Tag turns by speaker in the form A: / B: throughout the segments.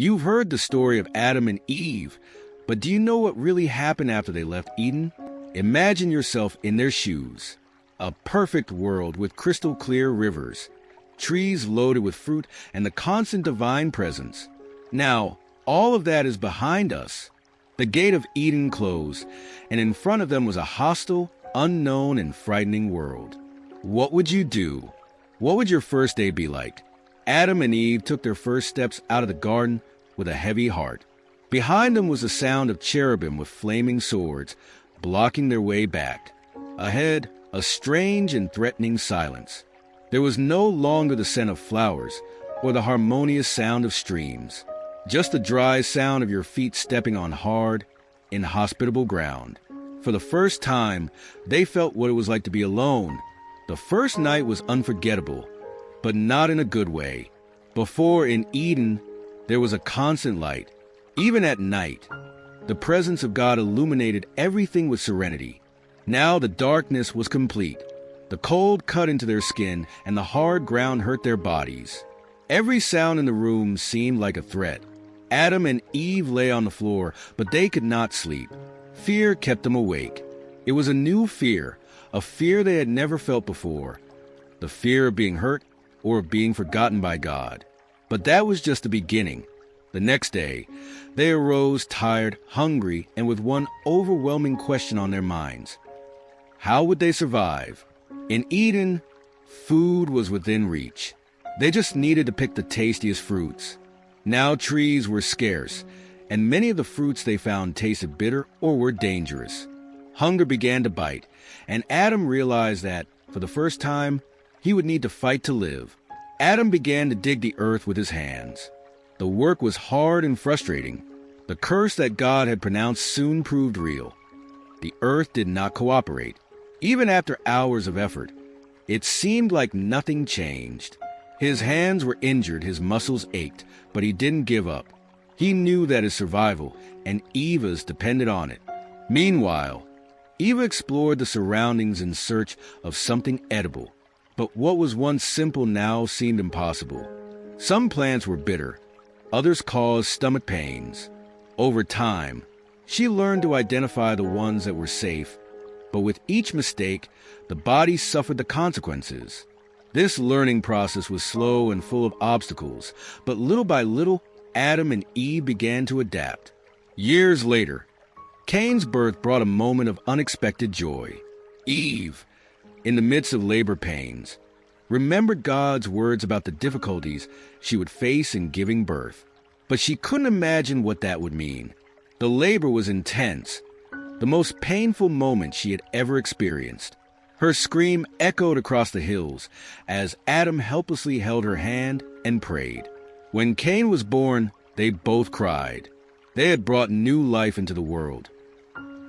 A: You've heard the story of Adam and Eve, but do you know what really happened after they left Eden? Imagine yourself in their shoes. A perfect world with crystal clear rivers, trees loaded with fruit, and the constant divine presence. Now, all of that is behind us. The gate of Eden closed, and in front of them was a hostile, unknown, and frightening world. What would you do? What would your first day be like? Adam and Eve took their first steps out of the garden with a heavy heart. Behind them was the sound of cherubim with flaming swords, blocking their way back. Ahead, a strange and threatening silence. There was no longer the scent of flowers or the harmonious sound of streams, just the dry sound of your feet stepping on hard, inhospitable ground. For the first time, they felt what it was like to be alone. The first night was unforgettable, but not in a good way. Before, in Eden, there was a constant light. Even at night, the presence of God illuminated everything with serenity. Now the darkness was complete. The cold cut into their skin, and the hard ground hurt their bodies. Every sound in the room seemed like a threat. Adam and Eve lay on the floor, but they could not sleep. Fear kept them awake. It was a new fear, a fear they had never felt before. The fear of being hurt or of being forgotten by God. But that was just the beginning. The next day, they arose tired, hungry, and with one overwhelming question on their minds. How would they survive? In Eden, food was within reach. They just needed to pick the tastiest fruits. Now trees were scarce, and many of the fruits they found tasted bitter or were dangerous. Hunger began to bite, and Adam realized that, for the first time, he would need to fight to live. Adam began to dig the earth with his hands. The work was hard and frustrating. The curse that God had pronounced soon proved real. The earth did not cooperate. Even after hours of effort, it seemed like nothing changed. His hands were injured, his muscles ached, but he didn't give up. He knew that his survival and Eva's depended on it. Meanwhile, Eva explored the surroundings in search of something edible. But what was once simple now seemed impossible. Some plants were bitter. Others caused stomach pains. Over time, she learned to identify the ones that were safe. But with each mistake, the body suffered the consequences. This learning process was slow and full of obstacles, but little by little, Adam and Eve began to adapt. Years later, Cain's birth brought a moment of unexpected joy. Eve, in the midst of labor pains, remembered God's words about the difficulties she would face in giving birth. But she couldn't imagine what that would mean. The labor was intense, the most painful moment she had ever experienced. Her scream echoed across the hills as Adam helplessly held her hand and prayed. When Cain was born, they both cried. They had brought new life into the world.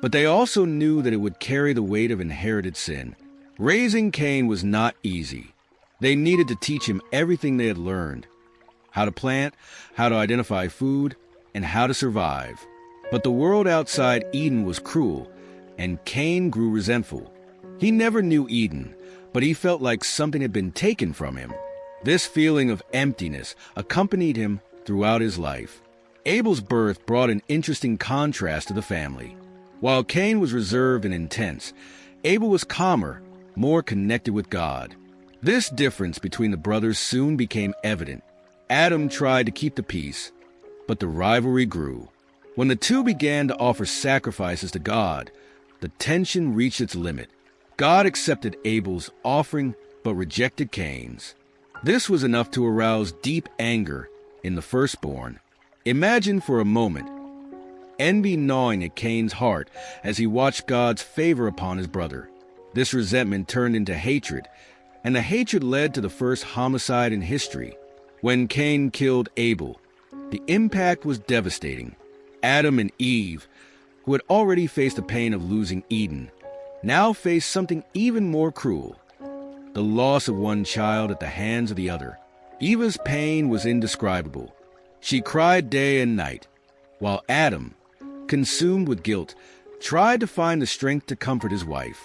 A: But they also knew that it would carry the weight of inherited sin. Raising Cain was not easy. They needed to teach him everything they had learned: how to plant, how to identify food, and how to survive. But the world outside Eden was cruel, and Cain grew resentful. He never knew Eden, but he felt like something had been taken from him. This feeling of emptiness accompanied him throughout his life. Abel's birth brought an interesting contrast to the family. While Cain was reserved and intense, Abel was calmer, more connected with God. This difference between the brothers soon became evident. Adam tried to keep the peace, but the rivalry grew. When the two began to offer sacrifices to God, the tension reached its limit. God accepted Abel's offering, but rejected Cain's. This was enough to arouse deep anger in the firstborn. Imagine for a moment envy gnawing at Cain's heart as he watched God's favor upon his brother. This resentment turned into hatred, and the hatred led to the first homicide in history. When Cain killed Abel, the impact was devastating. Adam and Eve, who had already faced the pain of losing Eden, now faced something even more cruel: the loss of one child at the hands of the other. Eva's pain was indescribable. She cried day and night, while Adam, consumed with guilt, tried to find the strength to comfort his wife.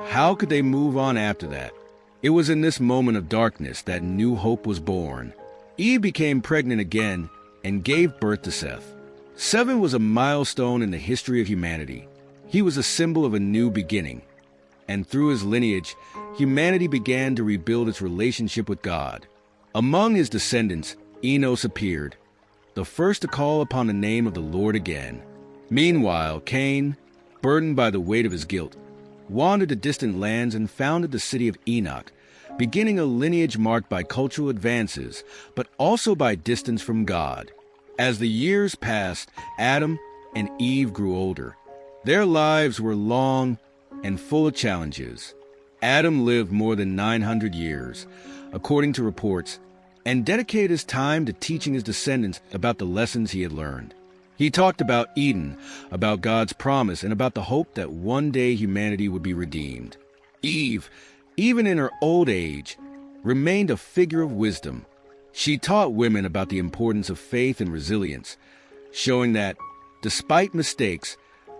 A: How could they move on after that? It was in this moment of darkness that new hope was born. Eve became pregnant again, and gave birth to Seth. 7 was a milestone in the history of humanity. He was a symbol of a new beginning, and through his lineage, humanity began to rebuild its relationship with God. Among his descendants, Enos appeared, the first to call upon the name of the Lord again. Meanwhile, Cain, burdened by the weight of his guilt, wandered to distant lands and founded the city of Enoch, beginning a lineage marked by cultural advances, but also by distance from God. As the years passed, Adam and Eve grew older. Their lives were long and full of challenges. Adam lived more than 900 years, according to reports, and dedicated his time to teaching his descendants about the lessons he had learned. He talked about Eden, about God's promise, and about the hope that one day humanity would be redeemed. Eve, even in her old age, remained a figure of wisdom. She taught women about the importance of faith and resilience, showing that, despite mistakes,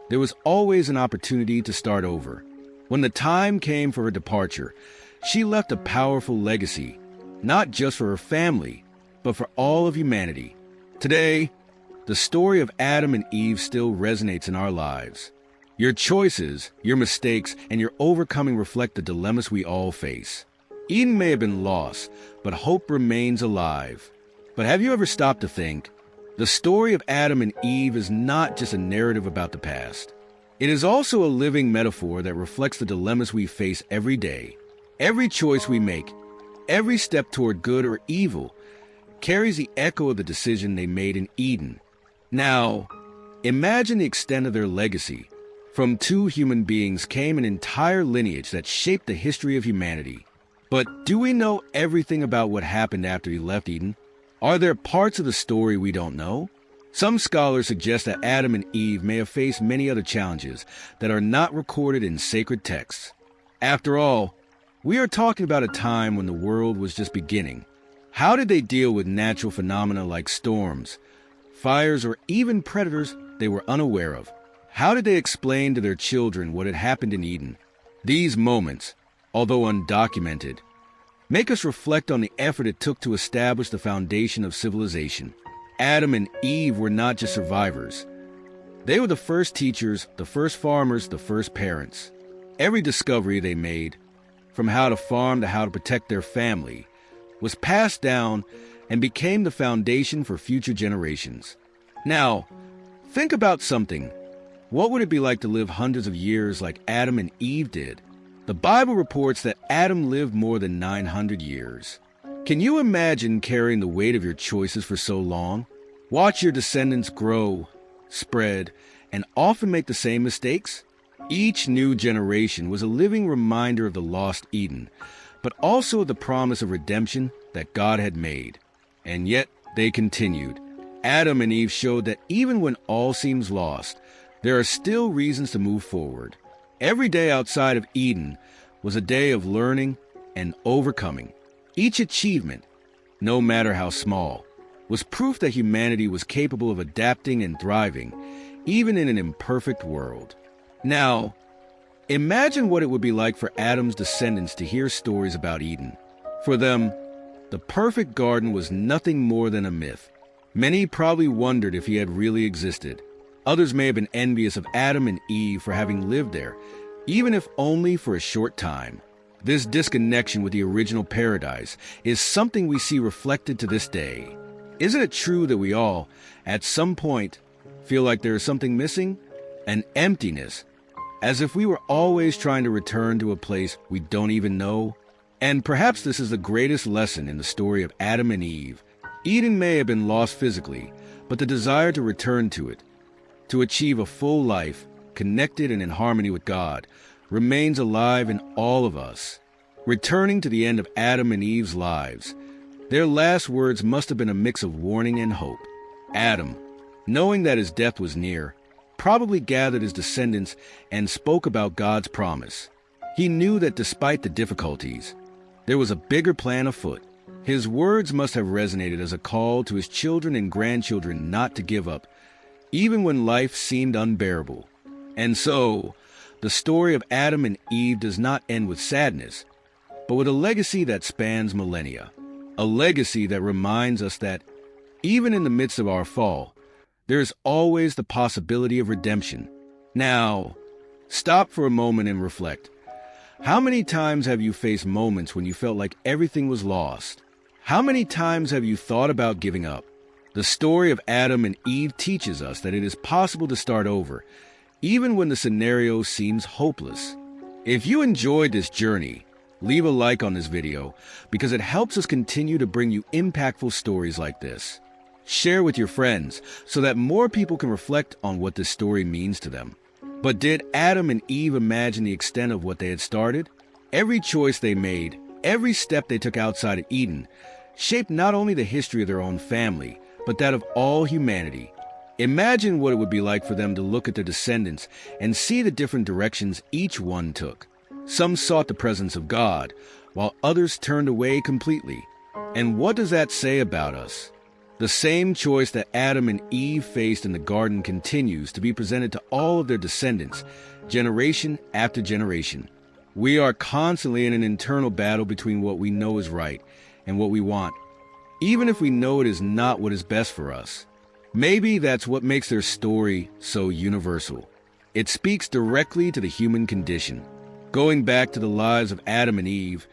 A: there was always an opportunity to start over. When the time came for her departure, she left a powerful legacy, not just for her family, but for all of humanity. Today, the story of Adam and Eve still resonates in our lives. Your choices, your mistakes, and your overcoming reflect the dilemmas we all face. Eden may have been lost, but hope remains alive. But have you ever stopped to think? The story of Adam and Eve is not just a narrative about the past. It is also a living metaphor that reflects the dilemmas we face every day. Every choice we make, every step toward good or evil, carries the echo of the decision they made in Eden. Now, imagine the extent of their legacy. From 2 human beings came an entire lineage that shaped the history of humanity. But do we know everything about what happened after he left Eden? Are there parts of the story we don't know? Some scholars suggest that Adam and Eve may have faced many other challenges that are not recorded in sacred texts. After all, we are talking about a time when the world was just beginning. How did they deal with natural phenomena like storms, fires, or even predators they were unaware of? How did they explain to their children what had happened in Eden? These moments, although undocumented, make us reflect on the effort it took to establish the foundation of civilization. Adam and Eve were not just survivors. They were the first teachers, the first farmers, the first parents. Every discovery they made, from how to farm to how to protect their family, was passed down and became the foundation for future generations. Now, think about something. What would it be like to live hundreds of years like Adam and Eve did? The Bible reports that Adam lived more than 900 years. Can you imagine carrying the weight of your choices for so long? Watch your descendants grow, spread, and often make the same mistakes. Each new generation was a living reminder of the lost Eden, but also of the promise of redemption that God had made. And yet they continued. Adam and Eve showed that even when all seems lost, there are still reasons to move forward. Every day outside of Eden was a day of learning and overcoming. Each achievement, no matter how small, was proof that humanity was capable of adapting and thriving, even in an imperfect world. Now, imagine what it would be like for Adam's descendants to hear stories about Eden. For them, the perfect garden was nothing more than a myth. Many probably wondered if he had really existed. Others may have been envious of Adam and Eve for having lived there, even if only for a short time. This disconnection with the original paradise is something we see reflected to this day. Isn't it true that we all, at some point, feel like there is something missing? An emptiness, as if we were always trying to return to a place we don't even know? And perhaps this is the greatest lesson in the story of Adam and Eve. Eden may have been lost physically, but the desire to return to it, to achieve a full life, connected and in harmony with God, remains alive in all of us. Returning to the end of Adam and Eve's lives, their last words must have been a mix of warning and hope. Adam, knowing that his death was near, probably gathered his descendants and spoke about God's promise. He knew that despite the difficulties, there was a bigger plan afoot. His words must have resonated as a call to his children and grandchildren not to give up, even when life seemed unbearable. And so, the story of Adam and Eve does not end with sadness, but with a legacy that spans millennia. A legacy that reminds us that even in the midst of our fall, there is always the possibility of redemption. Now, stop for a moment and reflect. How many times have you faced moments when you felt like everything was lost? How many times have you thought about giving up? The story of Adam and Eve teaches us that it is possible to start over, even when the scenario seems hopeless. If you enjoyed this journey, leave a like on this video because it helps us continue to bring you impactful stories like this. Share with your friends so that more people can reflect on what this story means to them. But did Adam and Eve imagine the extent of what they had started? Every choice they made, every step they took outside of Eden, shaped not only the history of their own family, but that of all humanity. Imagine what it would be like for them to look at their descendants and see the different directions each one took. Some sought the presence of God, while others turned away completely. And what does that say about us? The same choice that Adam and Eve faced in the garden continues to be presented to all of their descendants, generation after generation. We are constantly in an internal battle between what we know is right and what we want, even if we know it is not what is best for us. Maybe that's what makes their story so universal. It speaks directly to the human condition. Going back to the lives of Adam and Eve,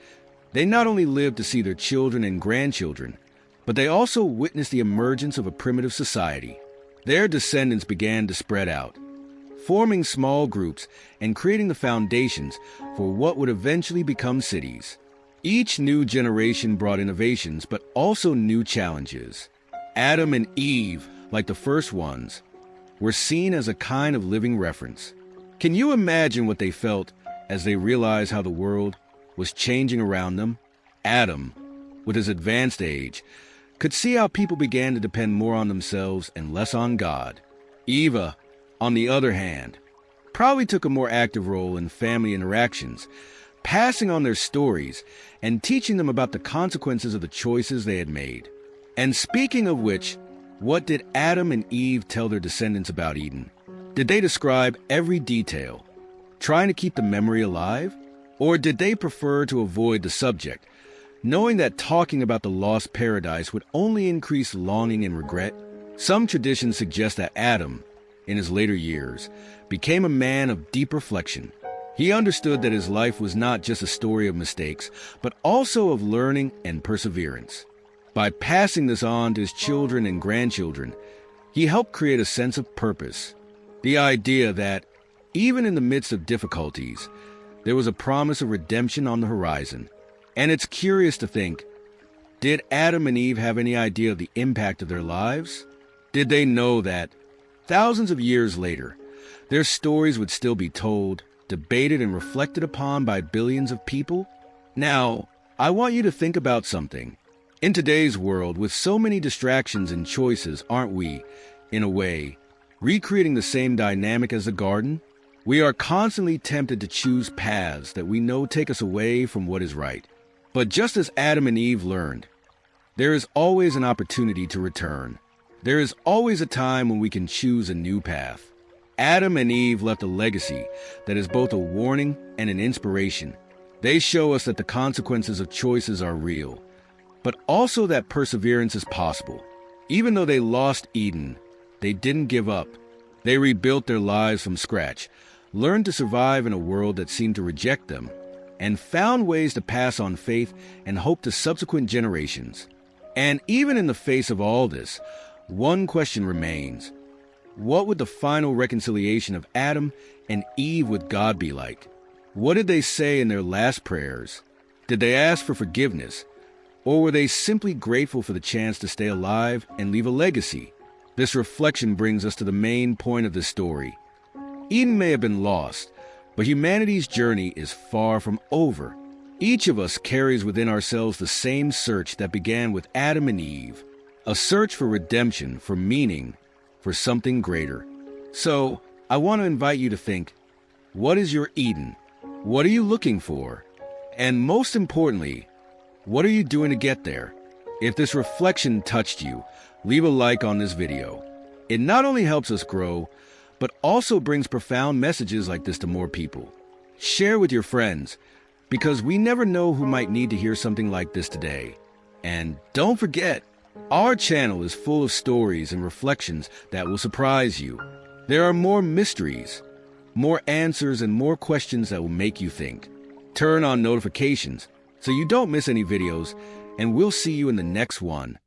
A: they not only lived to see their children and grandchildren, but they also witnessed the emergence of a primitive society. Their descendants began to spread out, forming small groups and creating the foundations for what would eventually become cities. Each new generation brought innovations, but also new challenges. Adam and Eve, like the first ones, were seen as a kind of living reference. Can you imagine what they felt as they realized how the world was changing around them? Adam, with his advanced age, could see how people began to depend more on themselves and less on God. Eva, on the other hand, probably took a more active role in family interactions, passing on their stories and teaching them about the consequences of the choices they had made. And speaking of which, what did Adam and Eve tell their descendants about Eden? Did they describe every detail, trying to keep the memory alive? Or did they prefer to avoid the subject, knowing that talking about the lost paradise would only increase longing and regret? Some traditions suggest that Adam, in his later years, became a man of deep reflection. He understood that his life was not just a story of mistakes, but also of learning and perseverance. By passing this on to his children and grandchildren, he helped create a sense of purpose. The idea that, even in the midst of difficulties, there was a promise of redemption on the horizon. And it's curious to think, did Adam and Eve have any idea of the impact of their lives? Did they know that, thousands of years later, their stories would still be told, debated, and reflected upon by billions of people? Now, I want you to think about something. In today's world, with so many distractions and choices, aren't we, in a way, recreating the same dynamic as the garden? We are constantly tempted to choose paths that we know take us away from what is right. But just as Adam and Eve learned, there is always an opportunity to return. There is always a time when we can choose a new path. Adam and Eve left a legacy that is both a warning and an inspiration. They show us that the consequences of choices are real, but also that perseverance is possible. Even though they lost Eden, they didn't give up. They rebuilt their lives from scratch, learned to survive in a world that seemed to reject them, and found ways to pass on faith and hope to subsequent generations. And even in the face of all this, one question remains. What would the final reconciliation of Adam and Eve with God be like? What did they say in their last prayers? Did they ask for forgiveness? Or were they simply grateful for the chance to stay alive and leave a legacy? This reflection brings us to the main point of this story. Eden may have been lost, but humanity's journey is far from over. Each of us carries within ourselves the same search that began with Adam and Eve, a search for redemption, for meaning, for something greater. So, I want to invite you to think, what is your Eden? What are you looking for? And most importantly, what are you doing to get there? If this reflection touched you, leave a like on this video. It not only helps us grow, but also brings profound messages like this to more people. Share with your friends, because we never know who might need to hear something like this today. And don't forget, Our channel is full of stories and reflections that will surprise you. There are more mysteries, more answers, and more questions that will make you think. Turn on notifications so you don't miss any videos, and we'll see you in the next one.